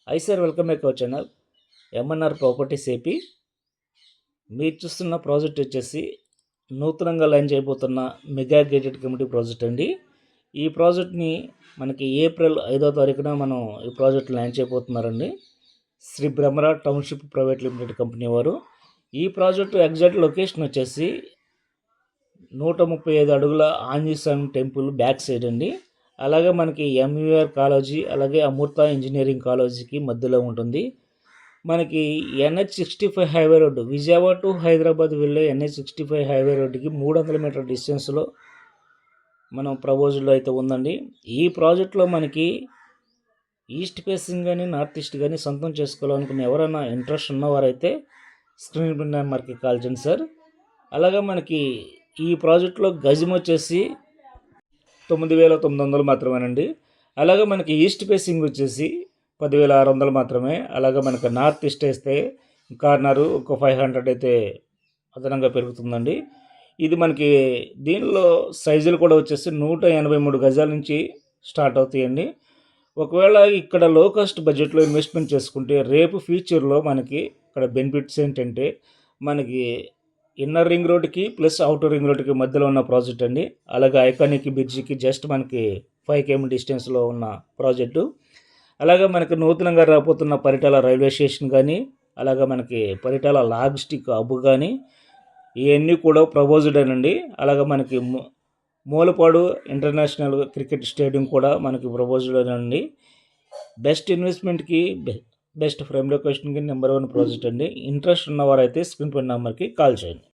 Sir, welcome back our channel MNR properties AP. మీరు చూస్తున్న project వచ్చేసి నూతనంగా లాంచ్ చేయబోతున్న మెగా గేటెడ్ కమ్యూనిటీ ప్రాజెక్ట్ అండి. ఈ ప్రాజెక్ట్ని మనకి ఏప్రిల్ 5వ తారీఖున మనం ఈ ప్రాజెక్ట్ లాంచ్ చేయబోతున్నారండి. Shri Brahmara township private limited company వారు. ఈ ప్రాజెక్టు ఎగ్జాక్ట్ లొకేషన్ వచ్చేసి 135 అడుగుల ఆంజనేయస్వామి టెంపుల్ బ్యాక్ సైడ్ అండి. అలాగే మనకి ఎంయూఆర్ కాలేజీ, అలాగే అమృత ఇంజనీరింగ్ కాలేజీకి మధ్యలో ఉంటుంది. మనకి NH65 highway road, Vijayawada to Hyderabad వెళ్ళే NH65 హైవే రోడ్డుకి 300 మీటర్ డిస్టెన్స్లో మనం ప్రపోజల్లో అయితే ఉందండి. ఈ ప్రాజెక్ట్లో మనకి ఈస్ట్ ఫేసింగ్ కానీ నార్త్ ఈస్ట్ కానీ సొంతం చేసుకోవాలనుకున్న ఎవరైనా ఇంట్రెస్ట్ ఉన్నవారైతే స్క్రీన్ పైన నెంబర్కి కాల్ చేయండి సార్. అలాగే మనకి ఈ ప్రాజెక్ట్లో గజం వచ్చేసి 9,900 మాత్రమేనండి. అలాగే మనకి ఈస్ట్ ఫేసింగ్ వచ్చేసి 10,600 మాత్రమే. అలాగే మనకి నార్త్ ఈస్ట్ వేస్తే కార్నరు ఒక 500 అయితే అదనంగా పెరుగుతుందండి. ఇది మనకి దీనిలో సైజులు కూడా వచ్చేసి 183 గజాల నుంచి స్టార్ట్ అవుతాయండి. ఒకవేళ ఇక్కడ లో కాస్ట్ బడ్జెట్లో ఇన్వెస్ట్మెంట్ చేసుకుంటే రేపు ఫ్యూచర్లో మనకి ఇక్కడ బెనిఫిట్స్ ఏంటంటే, మనకి ఇన్నర్ రింగ్ రోడ్కి ప్లస్ అవుటర్ రింగ్ రోడ్కి మధ్యలో ఉన్న ప్రాజెక్ట్ అండి. అలాగే ఐకానిక్ బ్రిడ్జికి జస్ట్ మనకి 5 km డిస్టెన్స్లో ఉన్న ప్రాజెక్టు. అలాగే మనకి నూతనంగా రాబోతున్న పరిటాల రైల్వే స్టేషన్ కానీ, అలాగే మనకి పరిటాల లాజిస్టిక్ హబ్ కానీ, ఇవన్నీ కూడా ప్రపోజ్డ్ అండి. అలాగే మనకి మూలపాడు ఇంటర్నేషనల్ క్రికెట్ స్టేడియం కూడా మనకి ప్రపోజ్డ్ అండి. బెస్ట్ ఇన్వెస్ట్మెంట్కి బెస్ట్ ఫ్రేమ్ లొకేషన్కి నెంబర్ 1 ప్రాజెక్ట్ అండి. ఇంట్రెస్ట్ ఉన్నవారైతే స్క్రీన్ పైన నెంబర్కి కాల్ చేయండి.